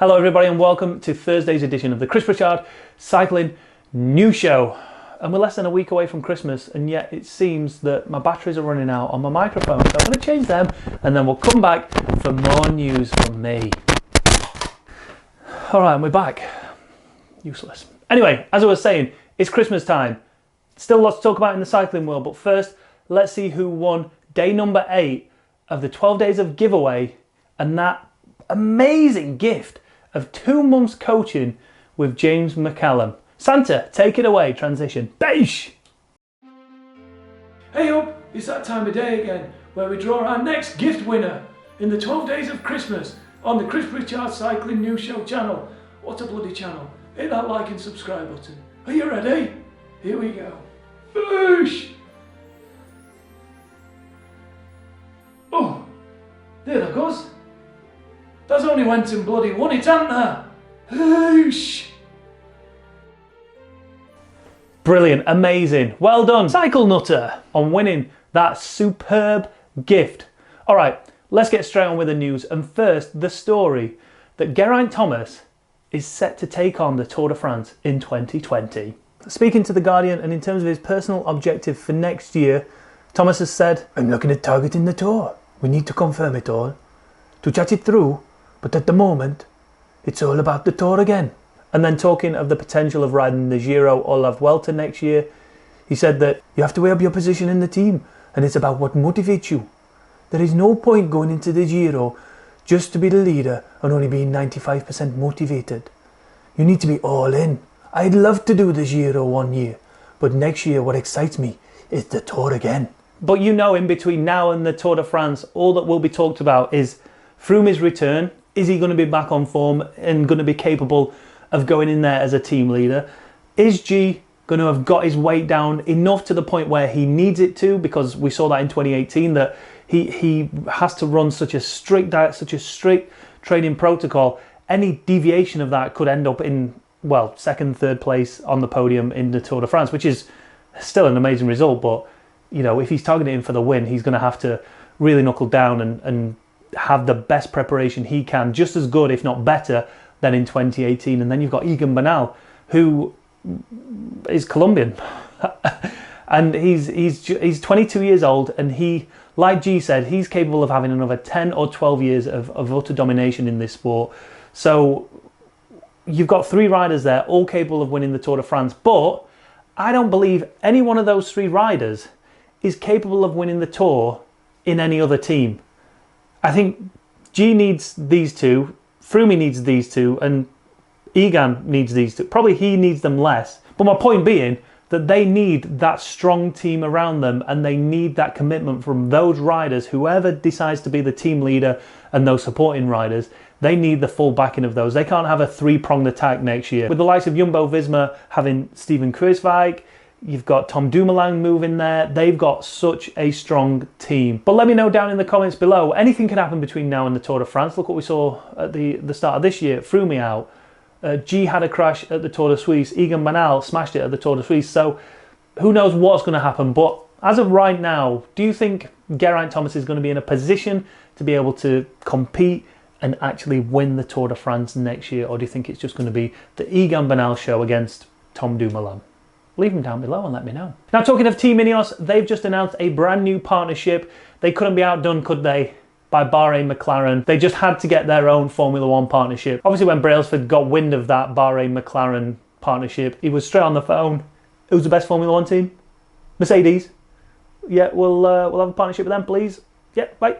Hello everybody and welcome to Thursday's edition of the Chris Pritchard Cycling News Show. And we're less than a week away from Christmas, and yet it seems that my batteries are running out on my microphone, so I'm going to change them and then we'll come back for more news from me. Alright, and we're back. Useless. Anyway, as I was saying, it's Christmas time. Still lots to talk about in the cycling world, but first let's see who won day number 8 of the 12 days of giveaway and that amazing gift of 2 months coaching with James McCallum. Santa, take it away, transition. Beesh! Hey up, it's that time of day again where we draw our next gift winner in the 12 days of Christmas on the Chris Pritchard Cycling News Show channel. What a bloody channel. Hit that like and subscribe button. Are you ready? Here we go. Boosh! Oh, there that goes. That's only went and bloody won it, hasn't there? Whoosh! Brilliant, amazing, well done, Cycle Nutter, on winning that superb gift. All right, let's get straight on with the news. And first, the story that Geraint Thomas is set to take on the Tour de France in 2020. Speaking to The Guardian, and in terms of his personal objective for next year, Thomas has said, "I'm looking at targeting the Tour. We need to confirm it all, to chat it through, but at the moment, it's all about the Tour again." And then talking of the potential of riding the Giro or La Vuelta next year, he said that you have to weigh up your position in the team, and it's about what motivates you. There is no point going into the Giro just to be the leader and only being 95% motivated. You need to be all in. I'd love to do the Giro one year, but next year what excites me is the Tour again. But you know, in between now and the Tour de France, all that will be talked about is Froome's return. Is he going to be back on form and going to be capable of going in there as a team leader? Is G going to have got his weight down enough to the point where he needs it to? Because we saw that in 2018 that he has to run such a strict diet, such a strict training protocol. Any deviation of that could end up in, well, second, third place on the podium in the Tour de France, which is still an amazing result. But, you know, if he's targeting for the win, he's going to have to really knuckle down and have the best preparation he can, just as good, if not better, than in 2018. And then you've got Egan Bernal, who is Colombian. And he's 22 years old, and he, like G said, he's capable of having another 10 or 12 years of utter domination in this sport. So you've got 3 riders there, all capable of winning the Tour de France, but I don't believe any one of those 3 riders is capable of winning the Tour in any other team. I think G needs these 2, Froome needs these 2, and Egan needs these 2. Probably he needs them less. But my point being that they need that strong team around them, and they need that commitment from those riders, whoever decides to be the team leader and those supporting riders. They need the full backing of those. They can't have a 3-pronged attack next year. With the likes of Jumbo-Visma having Steven Kruijswijk, you've got Tom Dumoulin moving there. They've got such a strong team. But let me know down in the comments below. Anything could happen between now and the Tour de France. Look what we saw at the start of this year. Froome out. G had a crash at the Tour de Suisse. Egan Bernal smashed it at the Tour de Suisse. So who knows what's going to happen. But as of right now, do you think Geraint Thomas is going to be in a position to be able to compete and actually win the Tour de France next year? Or do you think it's just going to be the Egan Bernal show against Tom Dumoulin? Leave them down below and let me know. Now, talking of Team Ineos, they've just announced a brand new partnership. They couldn't be outdone, could they, by Bahrain McLaren. They just had to get their own Formula One partnership. Obviously, when Brailsford got wind of that Bahrain McLaren partnership, he was straight on the phone. Who's the best Formula One team? Mercedes. Yeah, we'll have a partnership with them, please. Yeah, bye.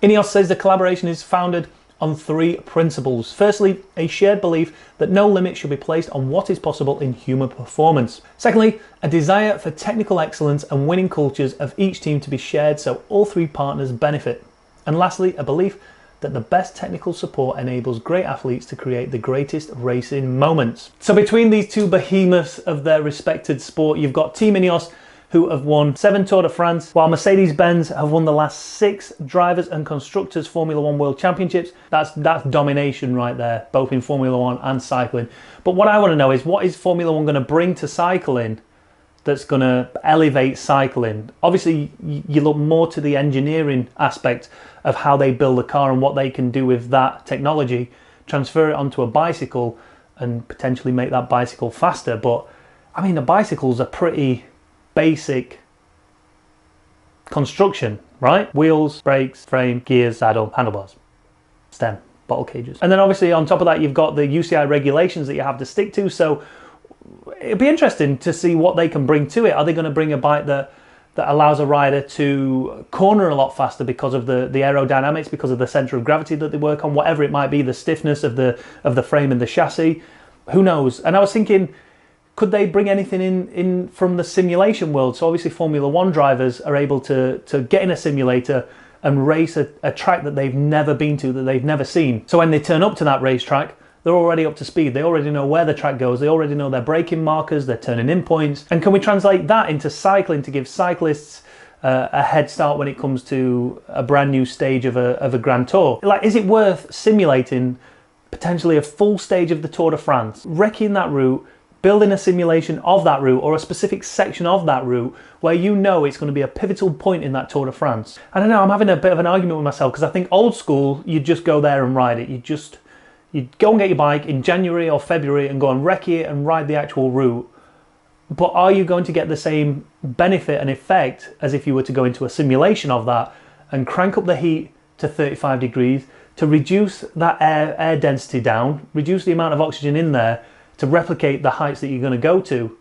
Ineos says the collaboration is founded on 3 principles. Firstly, a shared belief that no limit should be placed on what is possible in human performance. Secondly, a desire for technical excellence and winning cultures of each team to be shared so all 3 partners benefit. And lastly, a belief that the best technical support enables great athletes to create the greatest racing moments. So between these 2 behemoths of their respected sport, you've got Team Ineos, who have won 7 Tour de France, while Mercedes-Benz have won the last 6 Drivers and Constructors Formula One World Championships. That's domination right there, both in Formula One and cycling. But what I want to know is, what is Formula One going to bring to cycling that's going to elevate cycling? Obviously, you look more to the engineering aspect of how they build a car and what they can do with that technology transfer it onto a bicycle and potentially make that bicycle faster. But I mean, the bicycle's a pretty basic construction, right? Wheels, brakes, frame, gears, saddle, handlebars, stem, bottle cages. And then obviously on top of that, you've got the UCI regulations that you have to stick to. So it'd be interesting to see what they can bring to it. Are they going to bring a bike that allows a rider to corner a lot faster because of the aerodynamics, because of the center of gravity that they work on, whatever it might be, the stiffness of the frame and the chassis? Who knows? And I was thinking, could they bring anything in from the simulation world? So obviously Formula One drivers are able to get in a simulator and race a track that they've never been to, that they've never seen. So when they turn up to that racetrack, they're already up to speed. They already know where the track goes. They already know their braking markers, their turning in points. And can we translate that into cycling to give cyclists a head start when it comes to a brand new stage of a Grand Tour? Like, is it worth simulating potentially a full stage of the Tour de France, wrecking that route, building a simulation of that route or a specific section of that route where you know it's going to be a pivotal point in that Tour de France? I don't know, I'm having a bit of an argument with myself, because I think old school, you'd just go there and ride it. You'd go and get your bike in January or February and go and wreck it and ride the actual route. But are you going to get the same benefit and effect as if you were to go into a simulation of that and crank up the heat to 35 degrees to reduce that air density down, reduce the amount of oxygen in there, to replicate the heights that you're going to go to,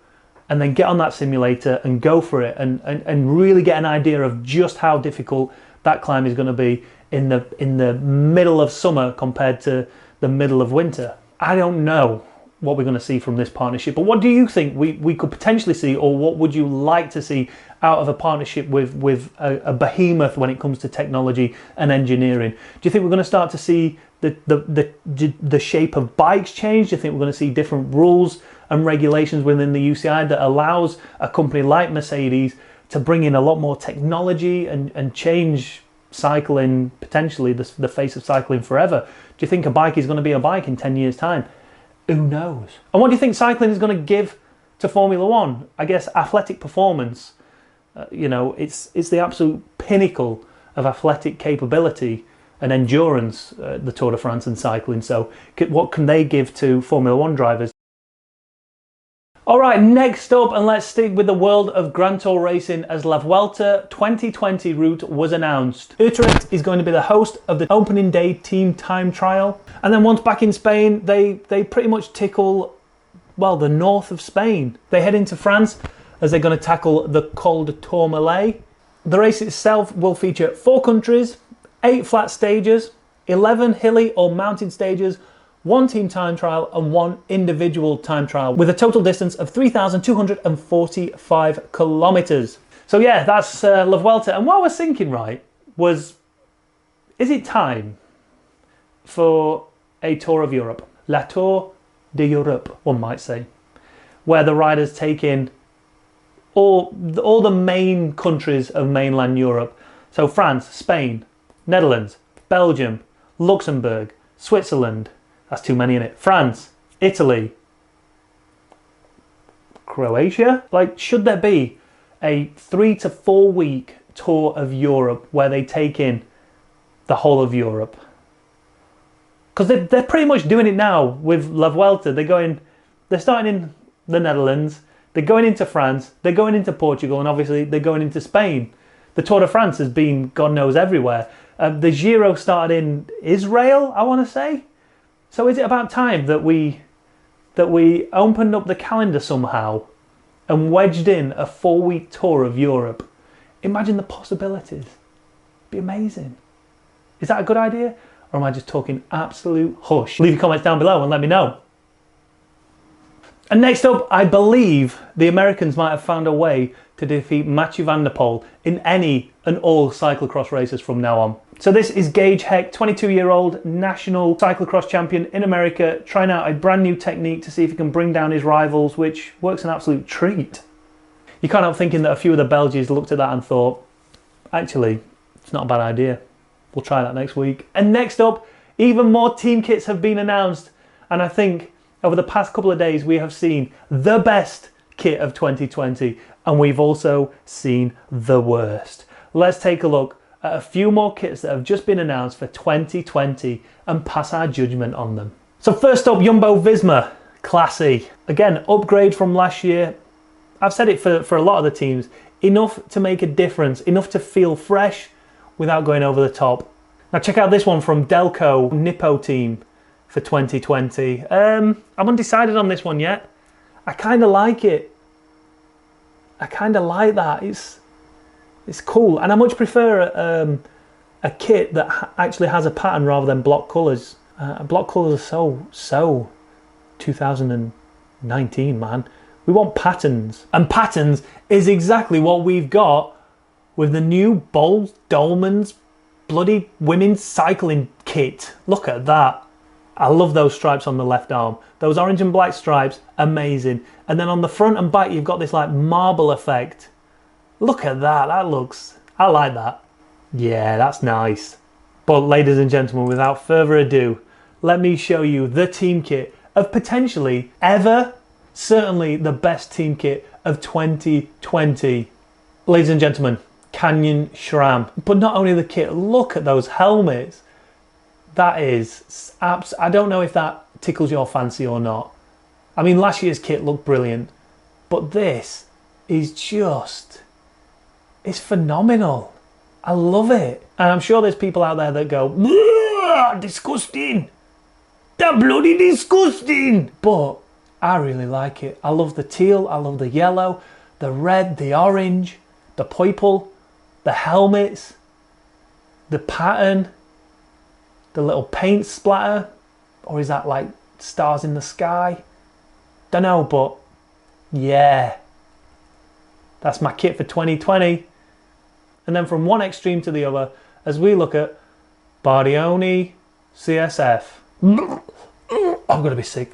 and then get on that simulator and go for it and really get an idea of just how difficult that climb is going to be in the middle of summer compared to the middle of winter? I don't know what we're going to see from this partnership, but what do you think we could potentially see, or what would you like to see out of a partnership with a behemoth when it comes to technology and engineering? Do you think we're going to start to see the shape of bikes change? Do you think we're going to see different rules and regulations within the UCI that allows a company like Mercedes to bring in a lot more technology and change cycling, potentially the face of cycling forever? Do you think a bike is going to be a bike in 10 years' time? Who knows? And what do you think cycling is going to give to Formula One? I guess athletic performance. It's the absolute pinnacle of athletic capability and endurance, the Tour de France and cycling. So what can they give to Formula One drivers? All right, next up, and let's stick with the world of Grand Tour racing, as La Vuelta 2020 route was announced. Utrecht is going to be the host of the opening day team time trial. And then once back in Spain, they pretty much tickle, well, the north of Spain. They head into France as they're going to tackle the Col de Tourmalet. The race itself will feature 4 countries, 8 flat stages, 11 hilly or mountain stages, 1 team time trial and 1 individual time trial, with a total distance of 3,245 kilometers. So yeah, that's La Vuelta. And what I was thinking, right, was, is it time for a Tour of Europe? La Tour d'Europe, one might say, where the riders take in all the main countries of mainland Europe. So France, Spain, Netherlands, Belgium, Luxembourg, Switzerland, that's too many in it, France, Italy, Croatia. Like, should there be a 3 to 4 week tour of Europe where they take in the whole of Europe? Because they're pretty much doing it now with La Vuelta. They're starting in the Netherlands, they're going into France, they're going into Portugal, and obviously they're going into Spain. The Tour de France has been God knows everywhere. The Giro started in Israel, I want to say. So is it about time that we opened up the calendar somehow and wedged in a 4-week tour of Europe? Imagine the possibilities. It'd be amazing. Is that a good idea? Or am I just talking absolute hush? Leave your comments down below and let me know. And next up, I believe the Americans might have found a way to defeat Mathieu van der Poel in any and all cyclocross races from now on. So this is Gage Heck, 22-year-old national cyclocross champion in America, trying out a brand new technique to see if he can bring down his rivals, which works an absolute treat. You can't help thinking that a few of the Belgians looked at that and thought, actually, it's not a bad idea. We'll try that next week. And next up, even more team kits have been announced. And I think over the past couple of days, we have seen the best kit of 2020, and we've also seen the worst. Let's take a look at a few more kits that have just been announced for 2020 and pass our judgment on them. So first up, Jumbo-Visma, classy. Again, upgrade from last year. I've said it for a lot of the teams, enough to make a difference, enough to feel fresh without going over the top. Now check out this one from Delco Nippo team for 2020. I'm undecided on this one yet. I kind of like it. I kind of like that. It's cool, and I much prefer a kit that actually has a pattern rather than block colours. Block colours are so 2019, man. We want patterns, and patterns is exactly what we've got with the new Bold Dolman's bloody women's cycling kit. Look at that. I love those stripes on the left arm. Those orange and black stripes, amazing. And then on the front and back, you've got this like marble effect. Look at that, I like that. Yeah, that's nice. But ladies and gentlemen, without further ado, let me show you the team kit of potentially certainly the best team kit of 2020. Ladies and gentlemen, Canyon SRAM. But not only the kit, look at those helmets. That is, I don't know if that tickles your fancy or not. I mean, last year's kit looked brilliant, but this is just, it's phenomenal. I love it. And I'm sure there's people out there that go, disgusting. They're bloody disgusting. But I really like it. I love the teal, I love the yellow, the red, the orange, the purple, the helmets, the pattern, the little paint splatter, or is that like stars in the sky? Don't know, but yeah, that's my kit for 2020. And then from one extreme to the other, as we look at Bardioni CSF. I'm gonna be sick.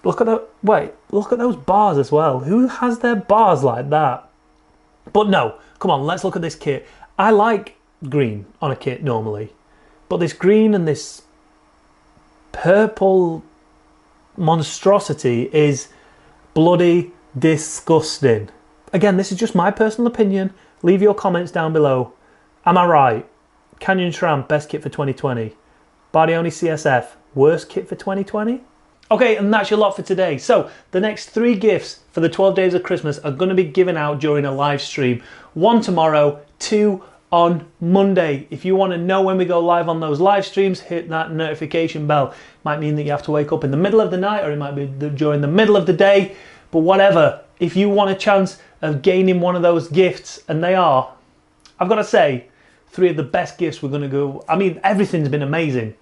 Look at that, wait, look at those bars as well. Who has their bars like that? But no, come on, let's look at this kit. I like green on a kit normally, but this green and this purple monstrosity is bloody disgusting. Again, this is just my personal opinion. Leave your comments down below. Am I right? Canyon SRAM, best kit for 2020. Bardioni CSF, worst kit for 2020? Okay, and that's your lot for today. So the next 3 gifts for the 12 days of Christmas are going to be given out during a live stream. 1 tomorrow, 2 on Monday. If you want to know when we go live on those live streams, hit that notification bell. Might mean that you have to wake up in the middle of the night, or it might be during the middle of the day, but whatever. If you want a chance of gaining one of those gifts, and they are, I've got to say, 3 of the best gifts we're going to go. I mean, everything's been amazing.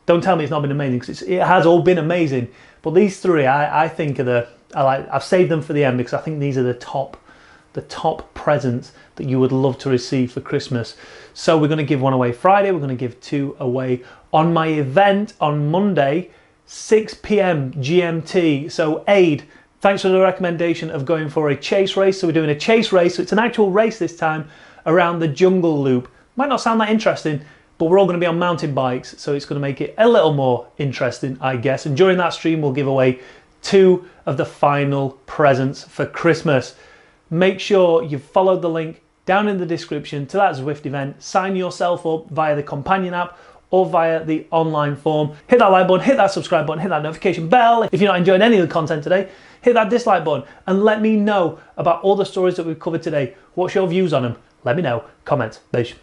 Don't tell me it's not been amazing, because it has all been amazing. But these 3, I think are I've saved them for the end, because I think these are the top presents that you would love to receive for Christmas. So we're going to give 1 away Friday. We're going to give 2 away on my event on Monday, 6 p.m. GMT. So Aid, thanks for the recommendation of going for a chase race. So we're doing a chase race. So it's an actual race this time around the jungle loop. Might not sound that interesting, but we're all going to be on mountain bikes, so it's going to make it a little more interesting, I guess. And during that stream, we'll give away 2 of the final presents for Christmas. Make sure you've followed the link down in the description to that Zwift event. Sign yourself up via the companion app or via the online form. Hit that like button, hit that subscribe button, hit that notification bell. If you're not enjoying any of the content today, hit that dislike button and let me know about all the stories that we've covered today. What's your views on them? Let me know. Comment. Beijos.